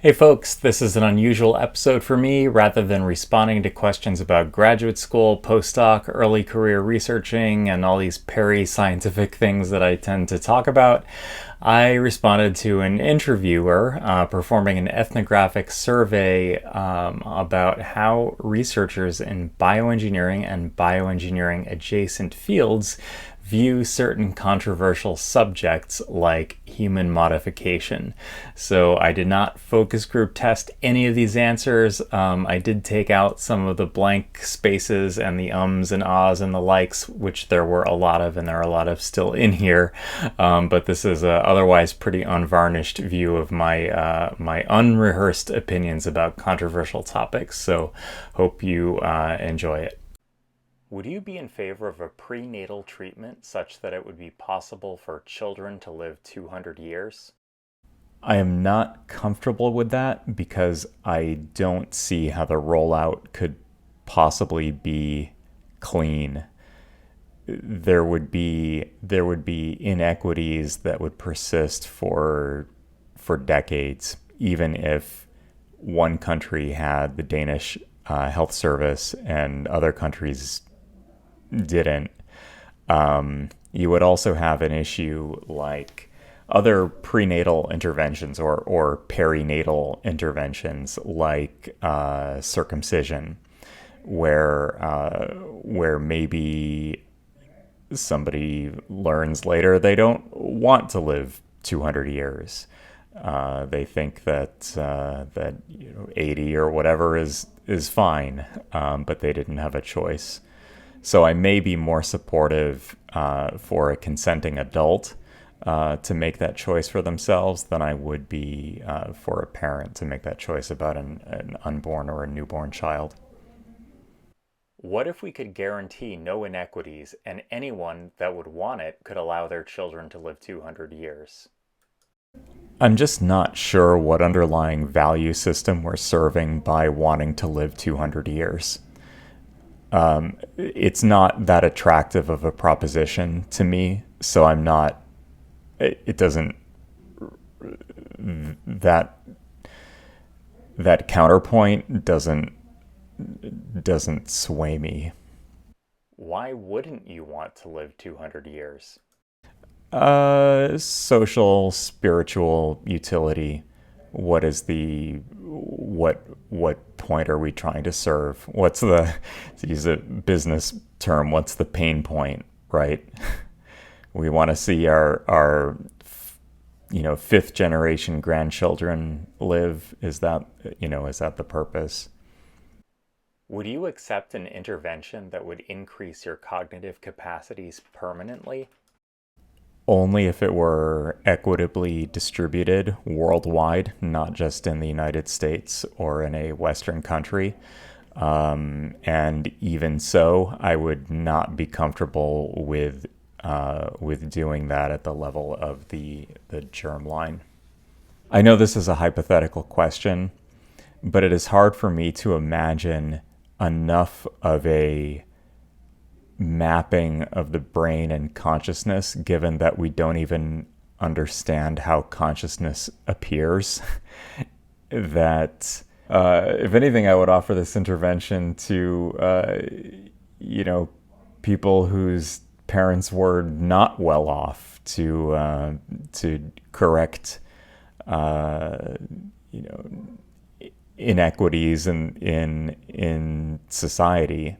Hey folks, this is an unusual episode for me. Rather than responding to questions about graduate school, postdoc, early career researching, and all these peri-scientific things that I tend to talk about, I responded to an interviewer performing an ethnographic survey about how researchers in bioengineering and bioengineering-adjacent fields view certain controversial subjects like human modification. So I did not focus group test any of these answers. I did take out some of the blank spaces and the ums and ahs and the likes, which there were a lot of, and there are a lot of still in here. But this is a otherwise pretty unvarnished view of my unrehearsed opinions about controversial topics. So hope you enjoy it. Would you be in favor of a prenatal treatment such that it would be possible for children to live 200 years? I am not comfortable with that because I don't see how the rollout could possibly be clean. There would be inequities that would persist for decades, even if one country had the Danish health service and other countries didn't. You would also have an issue like other prenatal interventions or perinatal interventions like circumcision, where maybe somebody learns later they don't want to live 200 years. They think that 80 or whatever is fine, but they didn't have a choice. So I may be more supportive for a consenting adult to make that choice for themselves than I would be for a parent to make that choice about an unborn or a newborn child. What if we could guarantee no inequities and anyone that would want it could allow their children to live 200 years? I'm just not sure what underlying value system we're serving by wanting to live 200 years. It's not that attractive of a proposition to me, so I'm not, it doesn't, that counterpoint doesn't sway me. Why wouldn't you want to live 200 years? Social, spiritual utility. What point are we trying to serve? What's to use a business term, what's the pain point, right? We want to see our fifth generation grandchildren live. Is that the purpose? Would you accept an intervention that would increase your cognitive capacities permanently? Only if it were equitably distributed worldwide, not just in the United States or in a Western country. And even so, I would not be comfortable with doing that at the level of the germline. I know this is a hypothetical question, but it is hard for me to imagine enough of a mapping of the brain and consciousness, given that we don't even understand how consciousness appears, that if anything, I would offer this intervention to people whose parents were not well off, to correct inequities in society.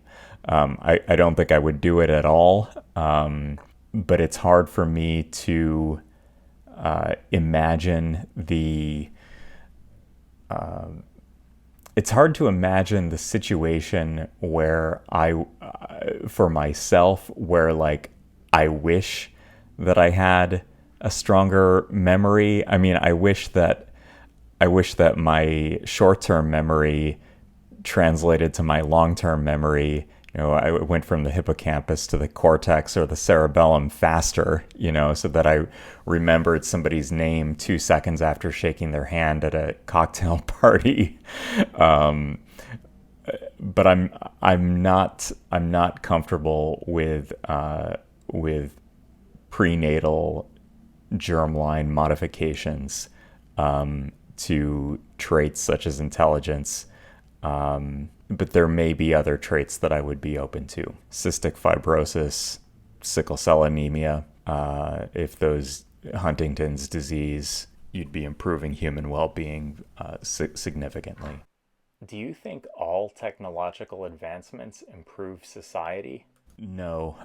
I don't think I would do it at all, but it's hard for me to imagine it's hard to imagine the situation where for myself, where like I wish that I had a stronger memory. I mean, I wish that my short-term memory translated to my long-term memory. I went from the hippocampus to the cortex or the cerebellum faster, so that I remembered somebody's name 2 seconds after shaking their hand at a cocktail party. But I'm not comfortable with prenatal germline modifications, to traits such as intelligence. But there may be other traits that I would be open to. Cystic fibrosis, sickle cell anemia, if those Huntington's disease, you'd be improving human well-being significantly. Do you think all technological advancements improve society? No.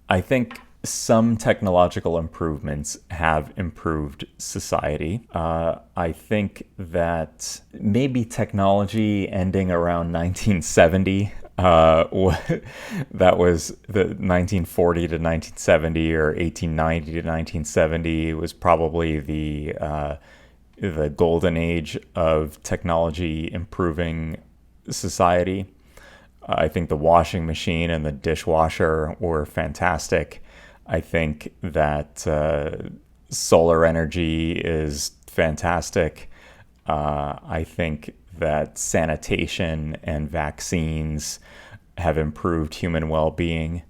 I think some technological improvements have improved society. I think that maybe technology ending around 1970, that was the 1940 to 1970 or 1890 to 1970 was probably the golden age of technology improving society. I think the washing machine and the dishwasher were fantastic. I think that solar energy is fantastic. I think that sanitation and vaccines have improved human well-being.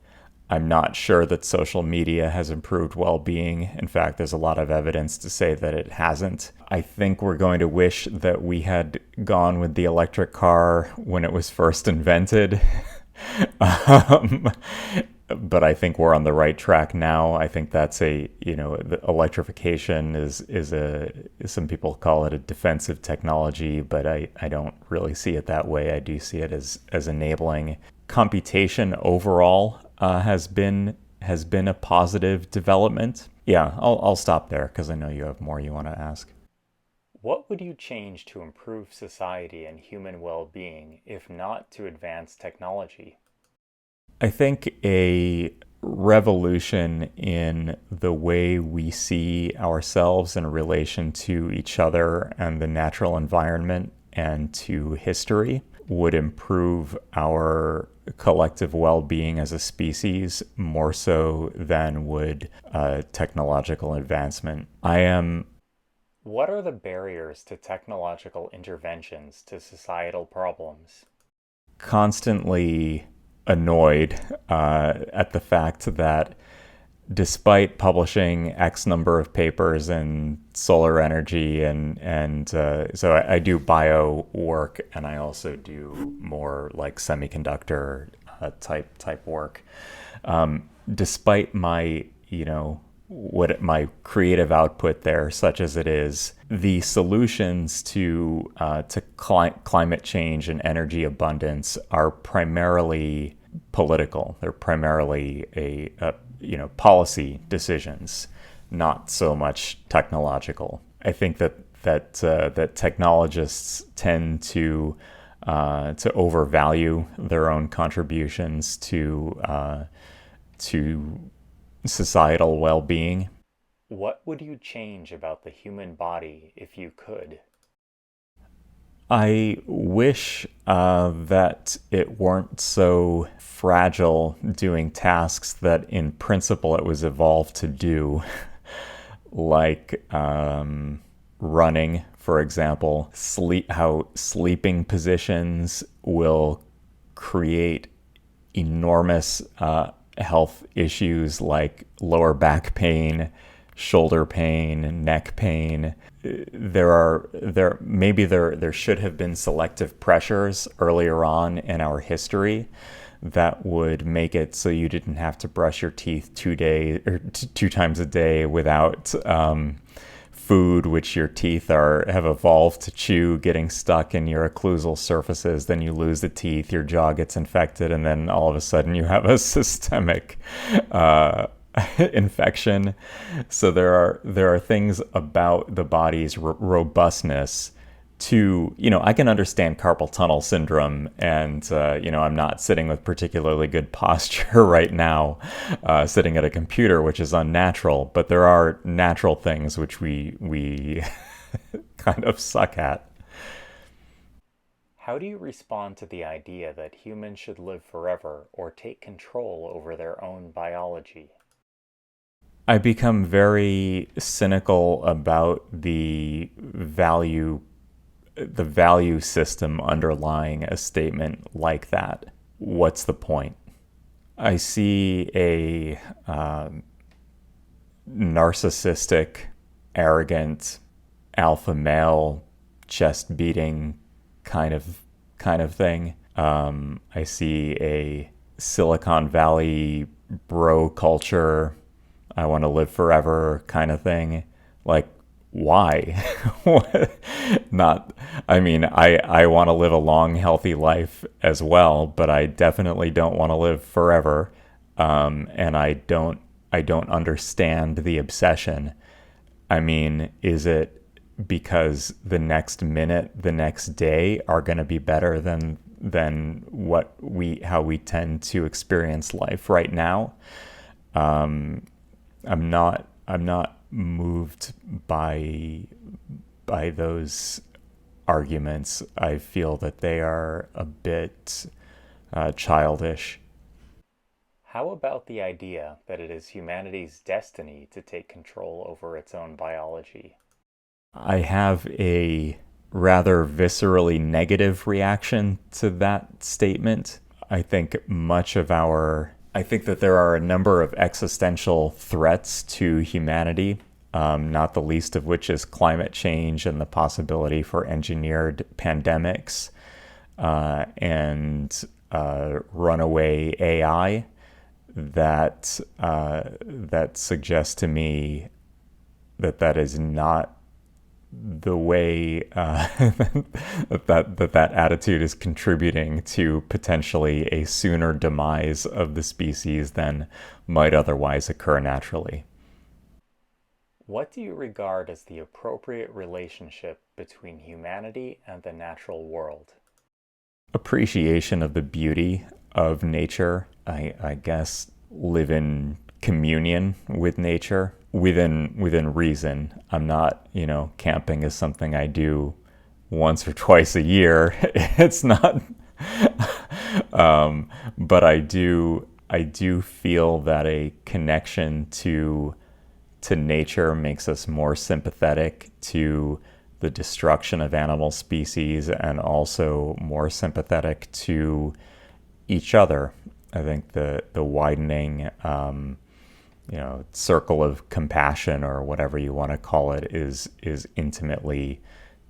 I'm not sure that social media has improved well-being. In fact, there's a lot of evidence to say that it hasn't. I think we're going to wish that we had gone with the electric car when it was first invented. But I think we're on the right track now. I think that's the electrification is some people call it a defensive technology, but I don't really see it that way. I do see it as enabling. Computation overall has been a positive development. Yeah, I'll stop there because I know you have more you want to ask. What would you change to improve society and human well-being, if not to advance technology? I think a revolution in the way we see ourselves in relation to each other and the natural environment and to history would improve our collective well-being as a species more so than would technological advancement. What are the barriers to technological interventions to societal problems? Constantly annoyed at the fact that despite publishing X number of papers in solar energy and so I do bio work and I also do more like semiconductor type work. Despite my my creative output there, such as it is, the solutions to climate change and energy abundance are primarily political. They're primarily policy decisions, not so much technological. I think that technologists tend to overvalue their own contributions to societal well-being. What would you change about the human body if you could? I wish that it weren't so fragile doing tasks that in principle it was evolved to do, like running, for example. How sleeping positions will create enormous health issues like lower back pain, shoulder pain, neck pain. There should have been selective pressures earlier on in our history that would make it so you didn't have to brush your teeth 2 times a day without food which your teeth have evolved to chew getting stuck in your occlusal surfaces. Then you lose the teeth, your jaw gets infected, and then all of a sudden you have a systemic infection. So there are things about the body's robustness to, I can understand carpal tunnel syndrome, and I'm not sitting with particularly good posture right now, sitting at a computer, which is unnatural, but there are natural things which we kind of suck at. How do you respond to the idea that humans should live forever or take control over their own biology? I become very cynical about the value system underlying a statement like that. What's the point? I see a narcissistic, arrogant alpha male chest beating kind of thing. I see a Silicon Valley bro culture, I want to live forever kind of thing. Like, why? Not, I mean, I want to live a long, healthy life as well, but I definitely don't want to live forever. And I don't understand the obsession. I mean, is it because the next minute, the next day are going to be better than how we tend to experience life right now? I'm not moved by those arguments. I feel that they are a bit childish. How about the idea that it is humanity's destiny to take control over its own biology? I have a rather viscerally negative reaction to that statement. I think I think that there are a number of existential threats to humanity, not the least of which is climate change and the possibility for engineered pandemics and runaway AI that suggests to me that is not the way that attitude is contributing to potentially a sooner demise of the species than might otherwise occur naturally. What do you regard as the appropriate relationship between humanity and the natural world? Appreciation of the beauty of nature, I guess, live in communion with nature within reason. I'm not, camping is something I do once or twice a year. It's not, but I do feel that a connection to nature makes us more sympathetic to the destruction of animal species and also more sympathetic to each other. I think the widening circle of compassion or whatever you want to call it is intimately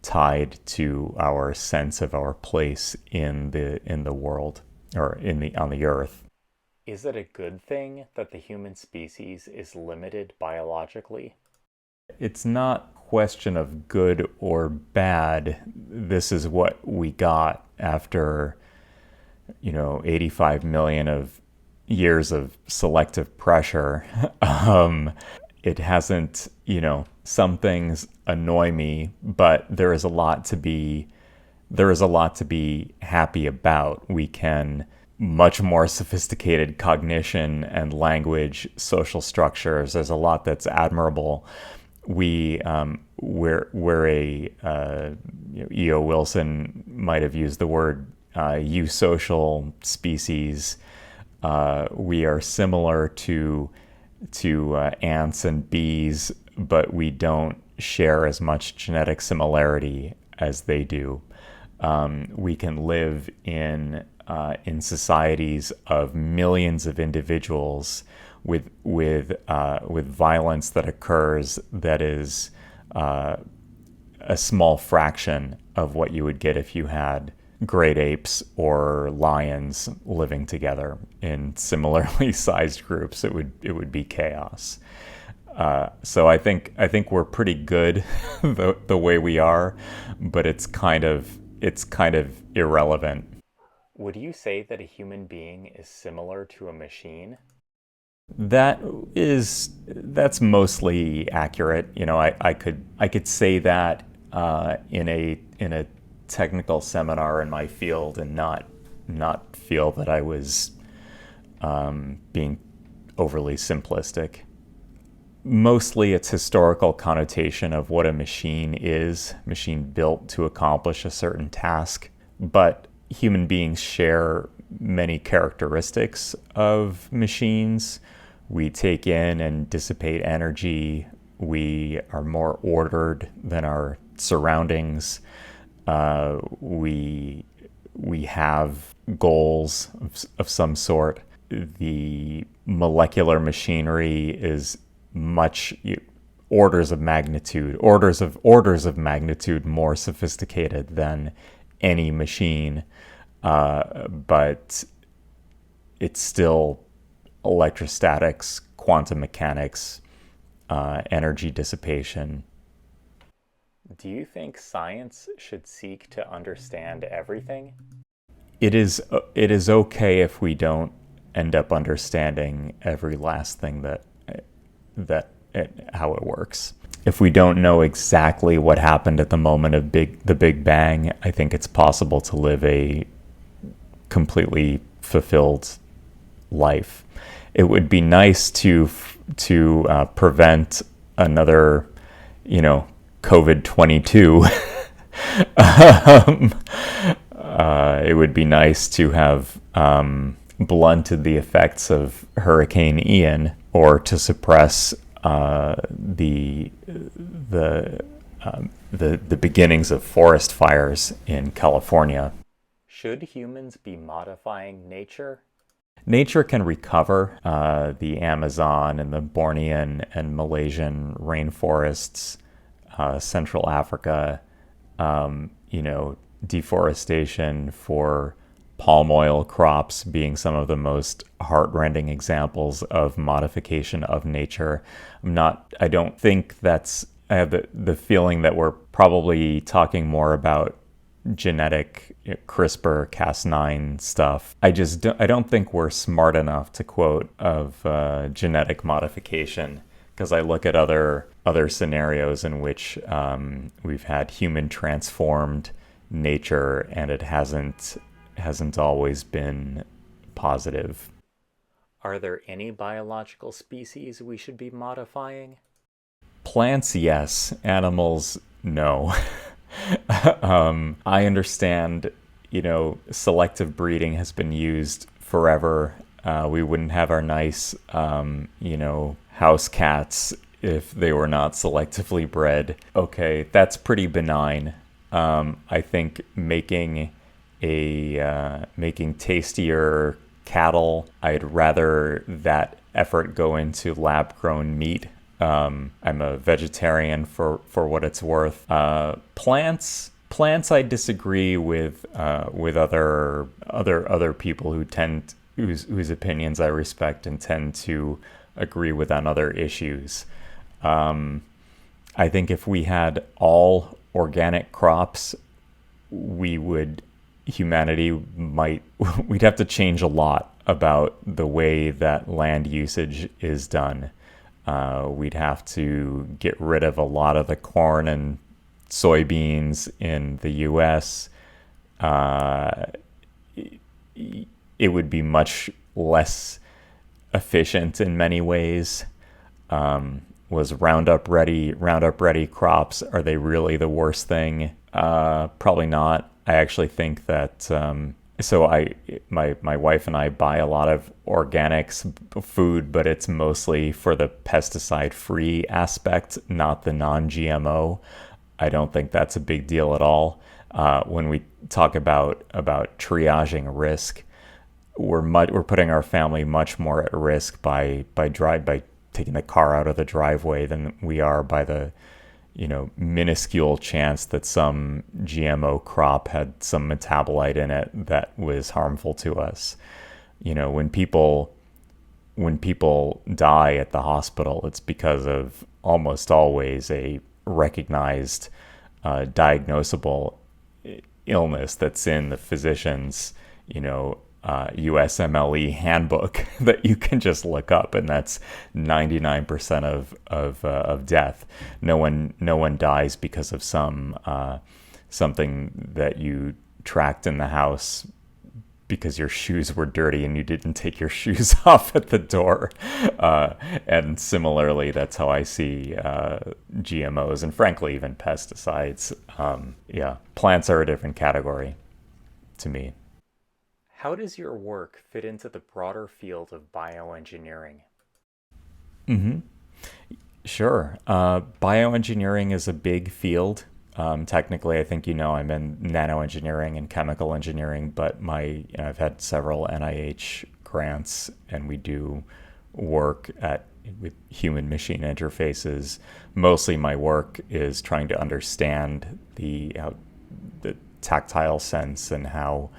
tied to our sense of our place in the world or on the earth. Is it a good thing that the human species is limited biologically? It's not a question of good or bad. This is what we got after 85 million of years of selective pressure. It hasn't, some things annoy me, but there is a lot to be happy about. We can much more sophisticated cognition and language, social structures. There's a lot that's admirable. We're a E.O. Wilson might have used the word eusocial species. We are similar to ants and bees, but we don't share as much genetic similarity as they do. We can live in societies of millions of individuals with violence that occurs that is a small fraction of what you would get if you had great apes or lions living together in similarly sized groups. It would be chaos. So I think we're pretty good the way we are, but it's kind of irrelevant. Would you say that a human being is similar to a machine? That's mostly accurate. I could say that in a technical seminar in my field and not feel that I was being overly simplistic. Mostly it's historical connotation of what a machine is, machine built to accomplish a certain task, but human beings share many characteristics of machines. We take in and dissipate energy. We are more ordered than our surroundings. We have goals of some sort. The molecular machinery is much orders of magnitude more sophisticated than any machine, but it's still electrostatics, quantum mechanics, energy dissipation. Do you think science should seek to understand everything? It is okay if we don't end up understanding every last thing that how it works. If we don't know exactly what happened at the moment of the Big Bang, I think it's possible to live a completely fulfilled life. It would be nice to prevent another, COVID-22. um, it would be nice to have blunted the effects of Hurricane Ian, or to suppress the beginnings of forest fires in California. Should humans be modifying nature? Nature can recover. The Amazon and the Bornean and Malaysian rainforests, Central Africa, deforestation for palm oil crops being some of the most heartrending examples of modification of nature. I don't think I have the feeling that we're probably talking more about genetic CRISPR Cas9 stuff. I don't think we're smart enough to quote of genetic modification, because I look at other scenarios in which we've had human transformed nature, and it hasn't always been positive. Are there any biological species we should be modifying? Plants, yes. Animals, no. I understand, selective breeding has been used forever. We wouldn't have our nice, house cats if they were not selectively bred. Okay, that's pretty benign. I think making tastier cattle, I'd rather that effort go into lab-grown meat. I'm a vegetarian for what it's worth. Plants, I disagree with other people whose opinions I respect and tend to agree with on other issues. I think if we had all organic crops, we'd have to change a lot about the way that land usage is done. We'd have to get rid of a lot of the corn and soybeans in the US. It would be much less efficient in many ways. Was Roundup Ready crops, are they really the worst thing? Probably not. I actually think that my wife and I buy a lot of organics food, but it's mostly for the pesticide-free aspect, not the non-GMO. I don't think that's a big deal at all. When we talk about triaging risk, we're putting our family much more at risk by taking the car out of the driveway than we are by the minuscule chance that some GMO crop had some metabolite in it that was harmful to us. When people die at the hospital, it's because of almost always a recognized diagnosable illness that's in the physician's USMLE handbook that you can just look up, and that's 99% of death. No one dies because of something that you tracked in the house because your shoes were dirty and you didn't take your shoes off at the door. And similarly, that's how I see GMOs, and frankly even pesticides. Plants are a different category to me. How does your work fit into the broader field of bioengineering? Sure. Bioengineering is a big field. Technically, I think I'm in nanoengineering and chemical engineering, but I've had several NIH grants, and we do work at with human machine interfaces. Mostly my work is trying to understand the tactile sense and how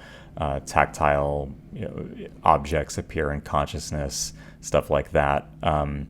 tactile objects appear in consciousness, stuff like that.